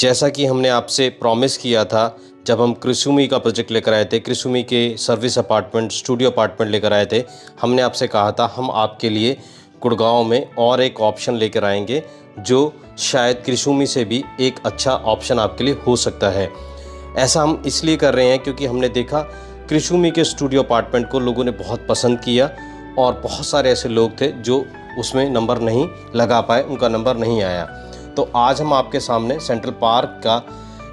जैसा कि हमने आपसे प्रॉमिस किया था जब हम क्रिसुमी का प्रोजेक्ट लेकर आए थे, क्रिसुमी के सर्विस अपार्टमेंट, स्टूडियो अपार्टमेंट लेकर आए थे, हमने आपसे कहा था हम आपके लिए गुड़गांव में और एक ऑप्शन लेकर आएंगे जो शायद क्रिसुमी से भी एक अच्छा ऑप्शन आपके लिए हो सकता है। ऐसा हम इसलिए कर रहे हैं क्योंकि हमने देखा क्रिसुमी के स्टूडियो अपार्टमेंट को लोगों ने बहुत पसंद किया और बहुत सारे ऐसे लोग थे जो उसमें नंबर नहीं लगा पाए, उनका नंबर नहीं आया। तो आज हम आपके सामने सेंट्रल पार्क का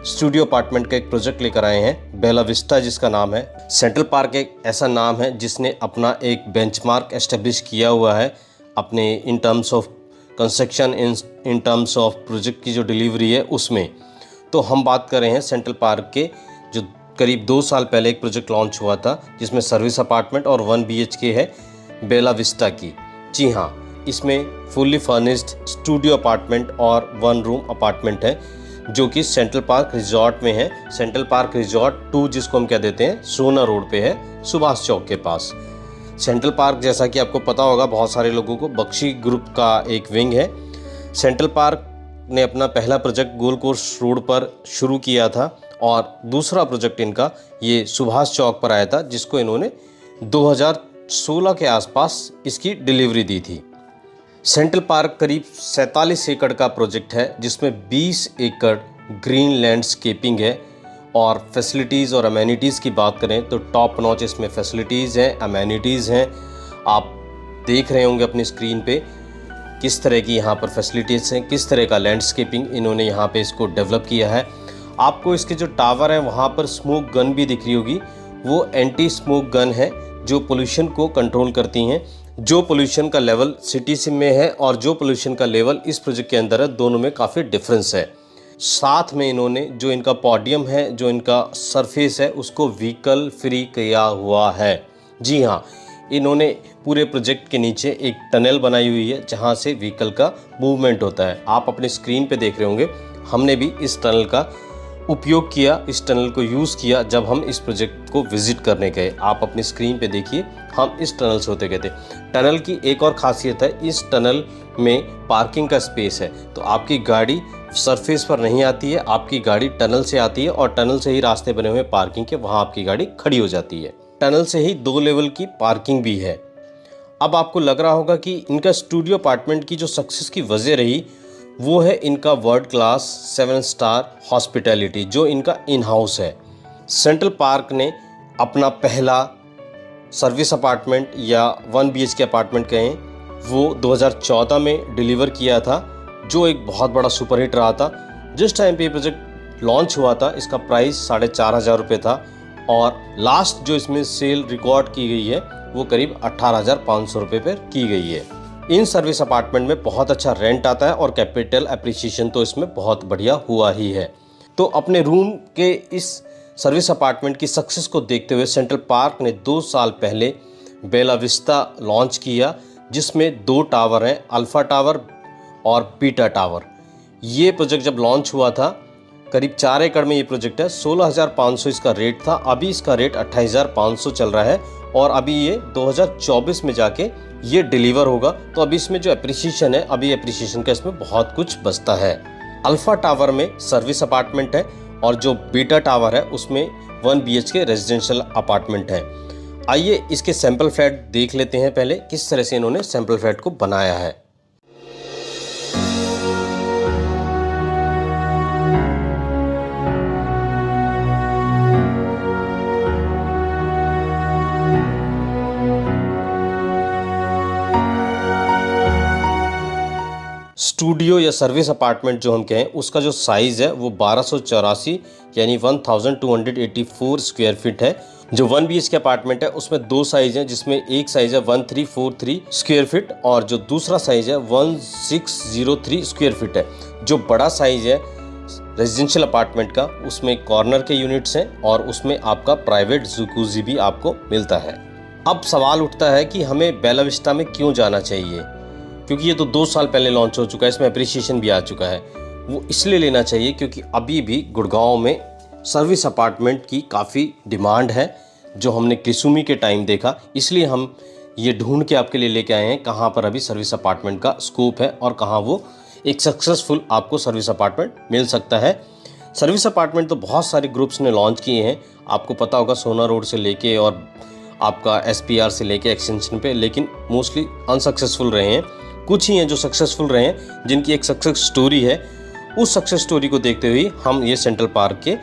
स्टूडियो अपार्टमेंट का एक प्रोजेक्ट लेकर आए हैं, बेला विस्टा जिसका नाम है। सेंट्रल पार्क एक ऐसा नाम है जिसने अपना एक बेंचमार्क एस्टेब्लिश किया हुआ है अपने in terms of construction, in terms of project की जो डिलीवरी है उसमें। तो हम बात कर रहे हैं सेंट्रल पार्क के जो करीब 2 साल पहले एक प्रोजेक्ट लॉन्च हुआ था जिसमें सर्विस अपार्टमेंट और 1 BHK है बेला विस्टा की। जी हाँ, इसमें फुल्ली फर्निश्ड स्टूडियो अपार्टमेंट और 1 रूम अपार्टमेंट है जो कि सेंट्रल पार्क रिजॉर्ट में है। सेंट्रल पार्क रिजॉर्ट 2 जिसको हम क्या देते हैं, सोना रोड पे है, सुभाष चौक के पास। सेंट्रल पार्क जैसा कि आपको पता होगा बहुत सारे लोगों को, बख्शी ग्रुप का एक विंग है। सेंट्रल पार्क ने अपना पहला प्रोजेक्ट गोल्ड कोर्स रोड पर शुरू किया था और दूसरा प्रोजेक्ट इनका ये सुभाष चौक पर आया था जिसको इन्होंने 2016 के आसपास इसकी डिलीवरी दी थी। सेंट्रल पार्क करीब 47 एकड़ का प्रोजेक्ट है जिसमें 20 एकड़ ग्रीन लैंडस्केपिंग है और फैसिलिटीज़ और अमेनिटीज़ की बात करें तो टॉप नॉच इसमें फैसिलिटीज़ हैं, अमेनिटीज़ हैं। आप देख रहे होंगे अपनी स्क्रीन पे किस तरह की यहाँ पर फैसिलिटीज़ हैं, किस तरह का लैंडस्केपिंग इन्होंने यहाँ पे इसको डेवलप किया है। आपको इसके जो टावर हैं वहाँ पर स्मोक गन भी दिख रही होगी, वो एंटी स्मोक गन है जो पोल्यूशन को कंट्रोल करती हैं। जो पोल्यूशन का लेवल सिटी में है और जो पोल्यूशन का लेवल इस प्रोजेक्ट के अंदर है, दोनों में काफ़ी डिफरेंस है। साथ में इन्होंने जो इनका पोडियम है, जो इनका सरफेस है, उसको व्हीकल फ्री किया हुआ है। जी हाँ, इन्होंने पूरे प्रोजेक्ट के नीचे एक टनल बनाई हुई है जहाँ से व्हीकल का मूवमेंट होता है। आप अपने स्क्रीन पे देख रहे होंगे, हमने भी इस टनल का उपयोग किया, इस टनल को यूज़ किया जब हम इस प्रोजेक्ट को विज़िट करने गए। आप अपनी स्क्रीन पे देखिए, हम इस टनल से होते गए थे। टनल की एक और ख़ासियत है, इस टनल में पार्किंग का स्पेस है, तो आपकी गाड़ी सरफेस पर नहीं आती है, आपकी गाड़ी टनल से आती है और टनल से ही रास्ते बने हुए पार्किंग के, वहाँ आपकी गाड़ी खड़ी हो जाती है। टनल से ही 2 लेवल की पार्किंग भी है। अब आपको लग रहा होगा कि इनका स्टूडियो अपार्टमेंट की जो सक्सेस की वजह रही वो है इनका वर्ल्ड क्लास 7 स्टार हॉस्पिटैलिटी जो इनका इन हाउस है। सेंट्रल पार्क ने अपना पहला सर्विस अपार्टमेंट या 1 BHK अपार्टमेंट कहें, वो 2014 में डिलीवर किया था जो एक बहुत बड़ा सुपरहिट रहा था। जिस टाइम पे ये प्रोजेक्ट लॉन्च हुआ था इसका प्राइस 4,500 रुपये था और लास्ट जो इसमें सेल रिकॉर्ड की गई है वो करीब 18,500 रुपये पर की गई है। इन सर्विस अपार्टमेंट में बहुत अच्छा रेंट आता है और कैपिटल एप्रिसिएशन तो इसमें बहुत बढ़िया हुआ ही है। तो अपने रूम के इस सर्विस अपार्टमेंट की सक्सेस को देखते हुए सेंट्रल पार्क ने 2 साल पहले बेला विस्टा लॉन्च किया जिसमें 2 टावर हैं, अल्फ़ा टावर और बीटा टावर। ये प्रोजेक्ट जब लॉन्च हुआ था करीब 4 एकड़ में ये प्रोजेक्ट है। 16,500 इसका रेट था, अभी इसका रेट 28,500 चल रहा है और अभी ये 2024 में जाके ये डिलीवर होगा। तो अभी इसमें जो एप्रिसिएशन है, अभी एप्रिसिएशन का इसमें बहुत कुछ बचता है। अल्फ़ा टावर में सर्विस अपार्टमेंट है और जो बीटा टावर है उसमें 1 BHK रेजिडेंशियल अपार्टमेंट है। आइए इसके सैंपल फ्लैट देख लेते हैं पहले किस तरह से इन्होंने सैंपल फ्लैट को बनाया है। स्टूडियो या सर्विस अपार्टमेंट जो हम कहें उसका जो साइज़ है वो 1284 यानी 1284 स्क्वायर फीट है। जो 1 BHK अपार्टमेंट है उसमें 2 साइज़ हैं जिसमें एक साइज़ है 1343 स्क्वायर फीट और जो दूसरा साइज़ है 1603 स्क्वायर फीट है। जो बड़ा साइज़ है रेजिडेंशियल अपार्टमेंट का उसमें कॉर्नर के यूनिट्स हैं और उसमें आपका प्राइवेट जकूज़ी भी आपको मिलता है। अब सवाल उठता है कि हमें बेला विस्टा में क्यों जाना चाहिए, क्योंकि ये तो 2 साल पहले लॉन्च हो चुका है, इसमें एप्रिसिएशन भी आ चुका है। वो इसलिए लेना चाहिए क्योंकि अभी भी गुड़गांव में सर्विस अपार्टमेंट की काफ़ी डिमांड है जो हमने क्रिसुमी के टाइम देखा, इसलिए हम ये ढूंढ के आपके लिए लेके आए हैं कहाँ पर अभी सर्विस अपार्टमेंट का स्कोप है और कहाँ वो एक सक्सेसफुल आपको सर्विस अपार्टमेंट मिल सकता है। सर्विस अपार्टमेंट तो बहुत सारे ग्रुप्स ने लॉन्च किए हैं, आपको पता होगा सोना रोड से लेके और आपका SPR से लेके एक्सटेंशन पे, लेकिन मोस्टली अनसक्सेसफुल रहे हैं। कुछ ही हैं जो सक्सेसफुल रहे हैं, जिनकी एक सक्सेस स्टोरी है। उस सक्सेस स्टोरी को देखते हुए हम ये सेंट्रल पार्क के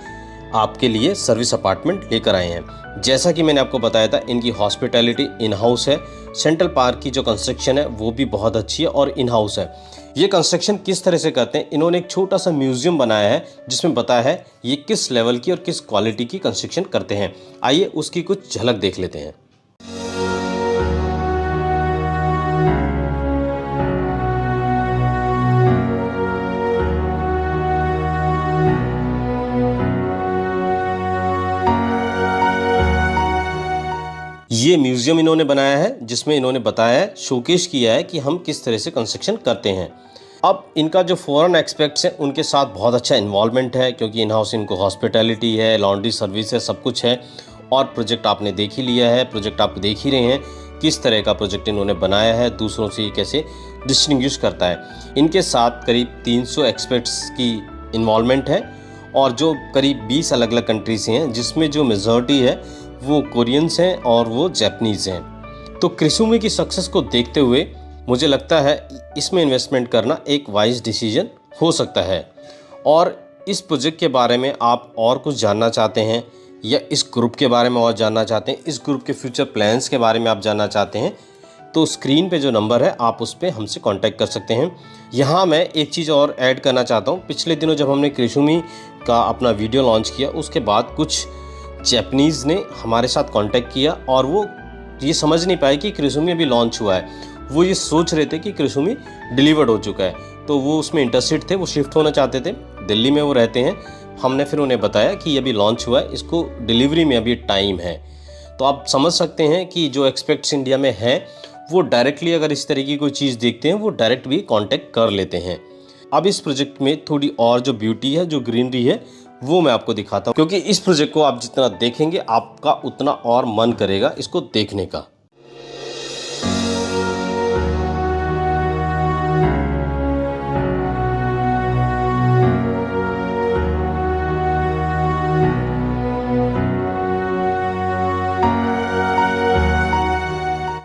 आपके लिए सर्विस अपार्टमेंट लेकर आए हैं। जैसा कि मैंने आपको बताया था, इनकी हॉस्पिटैलिटी इन हाउस है। सेंट्रल पार्क की जो कंस्ट्रक्शन है वो भी बहुत अच्छी है और इन हाउस है। ये कंस्ट्रक्शन किस तरह से करते हैं, इन्होंने एक छोटा सा म्यूजियम बनाया है जिसमें बताया है ये किस लेवल की और किस क्वालिटी की कंस्ट्रक्शन करते हैं। आइए उसकी कुछ झलक देख लेते हैं। ये म्यूजियम इन्होंने बनाया है जिसमें इन्होंने बताया है, शोकेस किया है कि हम किस तरह से कंस्ट्रक्शन करते हैं। अब इनका जो फॉरेन एक्सपेक्ट्स हैं उनके साथ बहुत अच्छा इन्वॉल्वमेंट है, क्योंकि इन हाउस इनको हॉस्पिटैलिटी है, लॉन्ड्री सर्विस है, सब कुछ है। और प्रोजेक्ट आपने देख ही लिया है, प्रोजेक्ट आप देख ही रहे हैं किस तरह का प्रोजेक्ट इन्होंने बनाया है, दूसरों से ये कैसे डिस्टिंग्विश करता है। इनके साथ करीब 300 एक्सपर्ट्स की इन्वॉल्वमेंट है और जो करीब 20 अलग अलग कंट्री से हैं, जिसमें जो मेजॉरिटी है वो कोरियंस हैं और वो जापानीज़ हैं। तो क्रिसुमी की सक्सेस को देखते हुए मुझे लगता है इसमें इन्वेस्टमेंट करना एक वाइज डिसीजन हो सकता है। और इस प्रोजेक्ट के बारे में आप और कुछ जानना चाहते हैं या इस ग्रुप के बारे में और जानना चाहते हैं, इस ग्रुप के फ्यूचर प्लान्स के बारे में आप जानना चाहते हैं, तो स्क्रीन पे जो नंबर है आप उस पर हमसे कांटेक्ट कर सकते हैं। यहाँ मैं एक चीज़ और ऐड करना चाहता हूँ। पिछले दिनों जब हमने क्रिसुमी का अपना वीडियो लॉन्च किया, उसके बाद कुछ जापानीज़ ने हमारे साथ कांटेक्ट किया और वो ये समझ नहीं पाए कि क्रिसुमी अभी लॉन्च हुआ है। वो ये सोच रहे थे कि क्रिसुमी डिलीवर्ड हो चुका है, तो वो उसमें इंटरेस्टेड थे, वो शिफ्ट होना चाहते थे। दिल्ली में वो रहते हैं। हमने फिर उन्हें बताया कि ये अभी लॉन्च हुआ है, इसको डिलीवरी में अभी टाइम है। तो आप समझ सकते हैं कि जो एक्सपेक्ट्स इंडिया में हैं वो डायरेक्टली अगर इस तरह की कोई चीज़ देखते हैं वो डायरेक्ट भी कांटेक्ट कर लेते हैं। अब इस प्रोजेक्ट में थोड़ी और जो ब्यूटी है, जो ग्रीनरी है, वो मैं आपको दिखाता हूँ, क्योंकि इस प्रोजेक्ट को आप जितना देखेंगे आपका उतना और मन करेगा इसको देखने का।